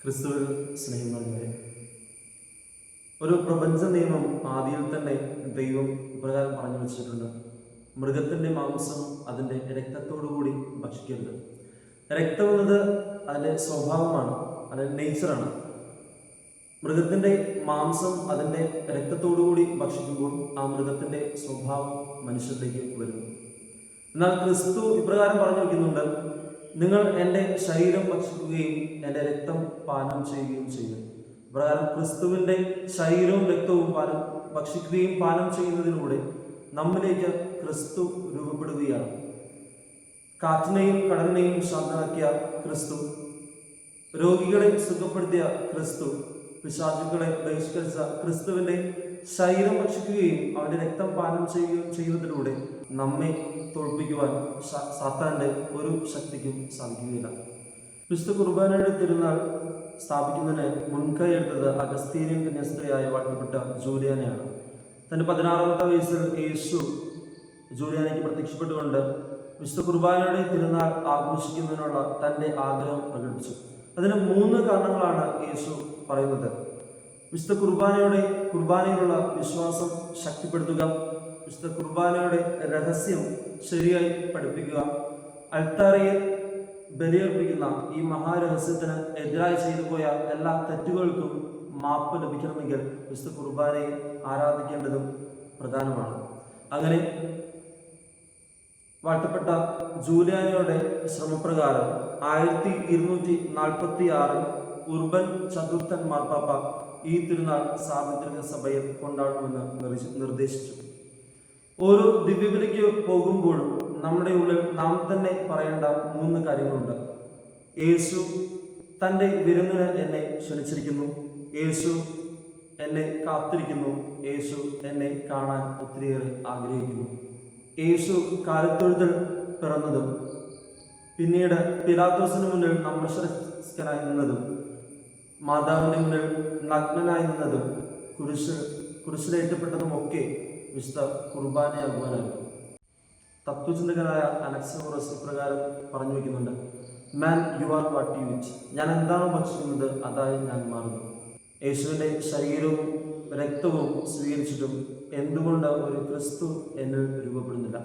ക്രിസ്തുവിൽ സ്നേഹം നിറഞ്ഞവരെ, ഒരു പ്രപഞ്ച നിയമം ആദിയിൽ തന്നെ ദൈവം ഇപ്രകാരം പറഞ്ഞു വെച്ചിട്ടുണ്ട്: മൃഗത്തിൻ്റെ മാംസം അതിൻ്റെ രക്തത്തോടുകൂടി ഭക്ഷിക്കരുത്. രക്തം എന്നത് അതിൻ്റെ സ്വഭാവമാണ്, അതിൻ്റെ നേച്ചറാണ്. മൃഗത്തിൻ്റെ മാംസം അതിൻ്റെ രക്തത്തോടുകൂടി ഭക്ഷിക്കുമ്പോൾ ആ മൃഗത്തിൻ്റെ സ്വഭാവം മനുഷ്യരിലേക്ക് വരുന്നു. എന്നാൽ ക്രിസ്തു ഇപ്രകാരം പറഞ്ഞു വയ്ക്കുന്നുണ്ട്: നിങ്ങൾ എൻ്റെ ശരീരം ഭക്ഷിക്കുകയും എൻ്റെ രക്തം പാനം ചെയ്യുകയും ചെയ്യും. ഇപ്രകാരം ക്രിസ്തുവിൻ്റെ ശരീരവും രക്തവും ഭക്ഷിക്കുകയും പാനം ചെയ്യുന്നതിലൂടെ നമ്മിലേക്ക് ക്രിസ്തു രൂപപ്പെടുകയാണ്. കാറ്റിനെയും കടലിനെയും ശാന്തമാക്കിയ ക്രിസ്തു, രോഗികളെ സുഖപ്പെടുത്തിയ ക്രിസ്തു, പിശാചുക്കളെ ബഹിഷ്കരിച്ച ക്രിസ്തുവിൻ്റെ ശരീരം ഭക്ഷിക്കുകയും അവൻ്റെ രക്തം പാനം ചെയ്യുകയും ചെയ്യുന്നതിലൂടെ നമ്മെ തോൽപ്പിക്കുവാൻ സാത്താൻ്റെ ഒരു ശക്തിക്കും സാധിക്കുകയില്ല. വിശുദ്ധ കുർബാനയുടെ തിരുനാൾ സ്ഥാപിക്കുന്നതിന് മുൻകൈ എടുത്തത് അഗസ്തീനിയൻ കന്യാസ്ത്രീയായ വാഴ്ത്തപ്പെട്ട ജൂലിയാനയാണ്. തൻ്റെ 16ാമത്തെ വയസ്സിൽ യേശു ജൂലിയാനയ്ക്ക് പ്രത്യക്ഷപ്പെട്ടുകൊണ്ട് വിശുദ്ധ കുർബാനയുടെ തിരുനാൾ ആഘോഷിക്കുന്നതിനുള്ള തൻ്റെ ആഗ്രഹം പ്രകടിപ്പിച്ചു. അതിന് 3 കാരണങ്ങളാണ് യേശു പറയുന്നത്: വിശുദ്ധ കുർബാനയിലുള്ള വിശ്വാസം ശക്തിപ്പെടുത്തുക, വിശുദ്ധ കുർബാനയുടെ രഹസ്യം ശരിയായി പഠിപ്പിക്കുക, അൾത്താരയിൽ ബലിയർപ്പിക്കുന്ന ഈ മഹാരഹസ്യത്തിന് എതിരായി ചെയ്തു പോയ എല്ലാ തെറ്റുകൾക്കും മാപ്പ് ലഭിക്കണമെങ്കിൽ വിശുദ്ധ കുർബാനയെ ആരാധിക്കേണ്ടതും പ്രധാനമാണ്. അങ്ങനെ വാഴ്ത്തപ്പെട്ട ജൂലിയാനയുടെ ശ്രമപ്രകാരം 1246 ഉർബൻ ചതുർത്ഥൻ മാർപ്പാപ്പ ഈ തിരുനാൾ സാർവത്രിക സഭയിൽ കൊണ്ടാടണമെന്ന് നിർദ്ദേശിച്ചു. ഓരോ ദിവ്യബലിക്ക് പോകുമ്പോഴും നമ്മുടെ ഉള്ളിൽ നാം തന്നെ പറയേണ്ട 3 കാര്യങ്ങളുണ്ട്: യേശു തൻ്റെ വിരുന്നിന് എന്നെ ക്ഷണിച്ചിരിക്കുന്നു, യേശു എന്നെ കാത്തിരിക്കുന്നു, യേശു എന്നെ കാണാൻ ഒത്തിരിയേറെ ആഗ്രഹിക്കുന്നു. യേശു കാലത്തൊഴുത്തിൽ പിറന്നതും പിന്നീട് പിലാത്തോസിന് മുന്നിൽ നമസ്കാരനായി നിന്നതും മാതാവിൻ്റെ മുന്നിൽ നഗ്നനായി നിന്നതും കുരിശിലേറ്റപ്പെട്ടതുമൊക്കെ വിശുദ്ധ കുർബാനയാകുവാനായിരുന്നു. തത്വചിന്തകനായ അലക്സിമോറസ് ഇപ്രകാരം പറഞ്ഞു വയ്ക്കുന്നുണ്ട്: man you are what you eat. ഞാൻ എന്താണോ ഭക്ഷിക്കുന്നത് അതായി ഞാൻ മാറുന്നു. യേശുവിൻ്റെ ശരീരവും രക്തവും സ്വീകരിച്ചിട്ടും എന്തുകൊണ്ട് ഒരു ക്രിസ്തു എന്നിൽ രൂപപ്പെടുന്നില്ല?